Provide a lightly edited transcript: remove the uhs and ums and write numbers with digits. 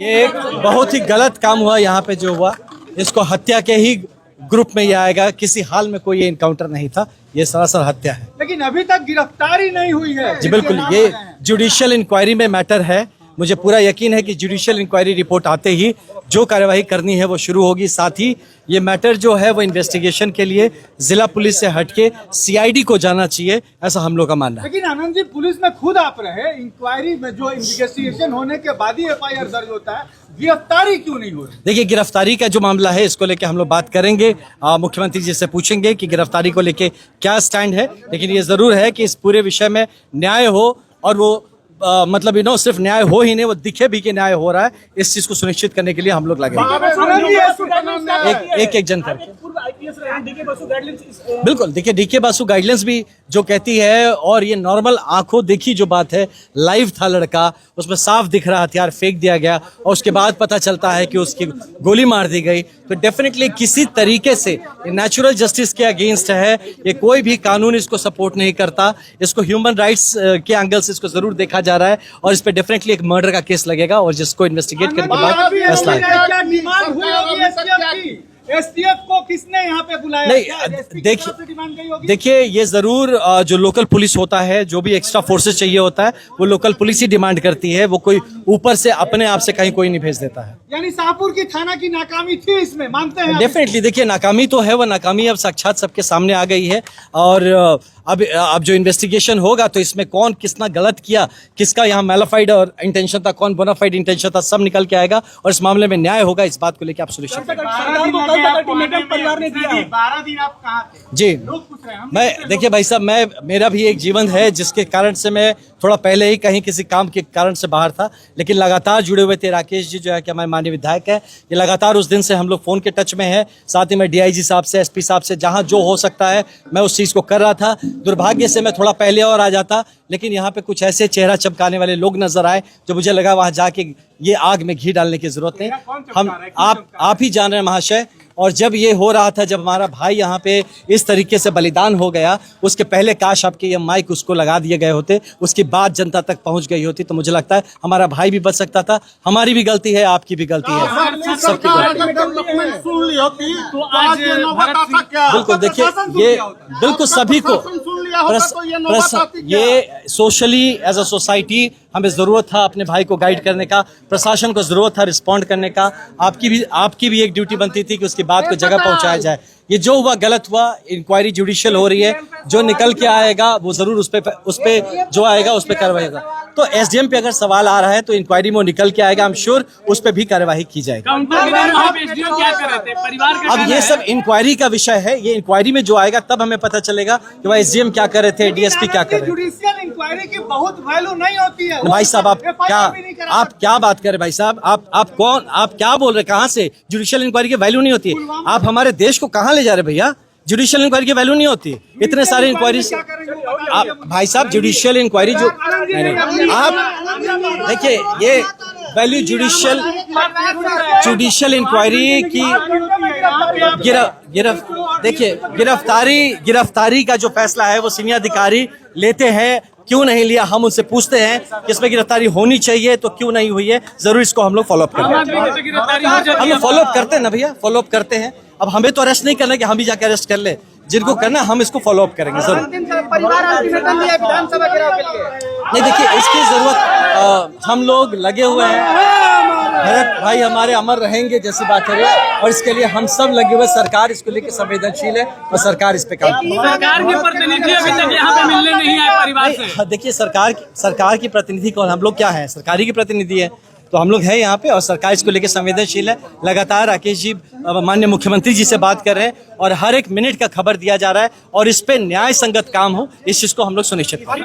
ये एक बहुत ही गलत काम हुआ यहाँ पे जो हुआ, इसको हत्या के ही ग्रुप में ये आएगा। किसी हाल में कोई ये इनकाउंटर नहीं था, ये सरासर हत्या है। लेकिन अभी तक गिरफ्तारी नहीं हुई है। जी बिल्कुल, ये जुडिशियल इंक्वायरी में मैटर है। मुझे पूरा यकीन है कि जुडिशियल इंक्वायरी रिपोर्ट आते ही जो कार्यवाही करनी है वो शुरू होगी। साथ ही ये मैटर जो है वो इन्वेस्टिगेशन के लिए जिला पुलिस से हटके सीआईडी को जाना चाहिए, ऐसा हम लोग का मानना है। लेकिन आनंद जी, पुलिस में खुद आप रहे, इंक्वायरी में जो इन्वेस्टिगेशन होने के बाद ही एफआईआर दर्ज होता है, गिरफ्तारी क्यों नहीं हो रही? देखिए, गिरफ्तारी का जो मामला है इसको लेके हम लोग बात करेंगे, मुख्यमंत्री जी से पूछेंगे कि गिरफ्तारी को लेके क्या स्टैंड है। लेकिन ये जरूर है कि इस पूरे विषय में न्याय हो, और वो मतलब सिर्फ न्याय हो ही नहीं, वो दिखे भी कि न्याय हो रहा है। इस चीज को सुनिश्चित करने के लिए हम लोग लगेंगे, एक जन करके। बिल्कुल, देखिए डीके बासु गाइडलाइंस भी जो कहती है, और ये नॉर्मल आंखों देखी जो बात है, लाइव था लड़का, उसमें साफ दिख रहा हथियार फेंक दिया गया और उसके बाद पता चलता है कि उसकी गोली मार दी गई। तो डेफिनेटली किसी तरीके से नेचुरल जस्टिस के अगेंस्ट है। ये कोई भी कानून इसको सपोर्ट नहीं करता। इसको ह्यूमन राइट्स के एंगल से इसको जरूर देखा जा रहा है, और इस पे डेफिनेटली एक मर्डर का केस लगेगा, और जिसको इन्वेस्टिगेट करने के बाद फैसला है। एसटीएफ को किसने यहाँ पे बुलाया? नहीं, देखिए ये जरूर जो लोकल पुलिस होता है, जो भी एक्स्ट्रा फोर्सेस चाहिए होता है, वो लोकल पुलिस ही डिमांड करती है। वो कोई ऊपर से अपने आप से कहीं कोई नहीं भेज देता है। यानी शाहपुर की थाना की नाकामी थी इसमें, मानते हैं? डेफिनेटली, देखिए नाकामी तो है, वो नाकामी अब साक्षात सबके सामने आ गई है। और अब जो इन्वेस्टिगेशन होगा तो इसमें कौन किसना गलत किया, किसका यहाँ मैलाफाइड और इंटेंशन था, कौन बोनाफाइड इंटेंशन था, सब निकल के आएगा, और इस मामले में न्याय होगा। इस बात को लेकर आप सुनिश्चित परिवार ने दिया 12 दिन आप कहाँ थे? जी, मैं देखिए भाई साहब, मेरा भी एक जीवन है जिसके कारण से मैं थोड़ा पहले ही कहीं किसी काम के कारण से बाहर था, लेकिन लगातार जुड़े हुए थे। राकेश जी जो है कि हमारे माननीय विधायक है, ये लगातार उस दिन से हम लोग फोन के टच में है। साथ ही मैं डीआईजी साहब से, एसपी साहब से, जहां जो हो सकता है मैं उस चीज को कर रहा था। दुर्भाग्य से मैं थोड़ा पहले और आ जाता, लेकिन यहाँ पे कुछ ऐसे चेहरा चमकाने वाले लोग नजर आए जो मुझे लगा वहां जाके ये आग में घी डालने की जरूरत नहीं। आप ही जान रहे हैं महाशय। और जब ये हो रहा था, जब हमारा भाई यहाँ पे इस तरीके से बलिदान हो गया, उसके पहले काश आपके ये माइक उसको लगा दिए गए होते, उसकी बात जनता तक पहुंच गई होती, तो मुझे लगता है हमारा भाई भी बच सकता था। हमारी भी गलती है, आपकी भी गलती है, सबकी गलती। बिल्कुल, देखिए ये बिल्कुल सभी को ये सोशली एज अ सोसाइटी हमें जरूरत था अपने भाई को गाइड करने का, प्रशासन को जरूरत था रिस्पॉन्ड करने का। आपकी भी एक ड्यूटी बनती थी कि उसकी बात को जगह पहुंचाया जाए। ये जो हुआ गलत हुआ, इंक्वायरी जुडिशियल हो रही है, जो निकल के आएगा वो जरूर उस पे जो आएगा उस पे कार्रवाई होगा। तो एसडीएम पे अगर सवाल आ रहा है तो इंक्वायरी में निकल के आएगा, आई एम श्योर उस पे भी कार्यवाही की जाएगी। अब ये सब इंक्वायरी का विषय है, ये इंक्वायरी में जो आएगा तब हमें पता चलेगा कि भाई एसडीएम क्या कर रहे थे, डीएसपी क्या कर रहे थे। जुडिशियल इंक्वायरी की बहुत वैल्यू नहीं होती है भाई साहब। आप क्या बात कर रहे भाई साहब? आप कौन, आप क्या बोल रहे, कहाँ से? जुडिशियल इंक्वायरी की वैल्यू नहीं होती है? आप हमारे देश को कहाँ ले जा रहे भैया? जुडिशियल इंक्वायरी की वैल्यू नहीं होती। इतने सारे इंक्वायरी आप भाई साहब, जुडिशियल इंक्वायरी जो आप देखिए, ये वैल्यू जुडिशियल इंक्वायरी की देखिए, गिरफ्तारी का जो फैसला है वो सीनियर अधिकारी लेते हैं। क्यों नहीं लिया, हम उनसे पूछते हैं कि इसमें गिरफ्तारी होनी चाहिए तो क्यों नहीं हुई है। जरूर इसको हम लोग फॉलोअप करेंगे। हम लोग फॉलोअप करते हैं ना भैया, फॉलोअप करते हैं। अब हमें तो अरेस्ट नहीं करना कि हम भी जाकर अरेस्ट कर ले, जिनको करना हम इसको फॉलोअप करेंगे जरूर। नहीं, देखिए इसकी जरूरत, हम लोग लगे हुए हैं। भरत भाई हमारे अमर रहेंगे जैसी बात है, और इसके लिए हम सब लगे हुए। सरकार इसको लेकर संवेदनशील है और सरकार इस पे काम कर रही है। सरकार के प्रतिनिधि अभी तक यहाँ पे मिलने नहीं आए परिवार से। देखिए सरकार की प्रतिनिधि कौन? हम लोग क्या है? सरकारी की प्रतिनिधि है, तो हम लोग हैं यहाँ पे, और सरकार इसको लेकर संवेदनशील है। लगातार राकेश जी माननीय मुख्यमंत्री जी से बात कर रहे हैं, और हर एक मिनट का खबर दिया जा रहा है, और इस पे न्याय संगत काम हो, इस चीज को हम लोग सुनिश्चित करें।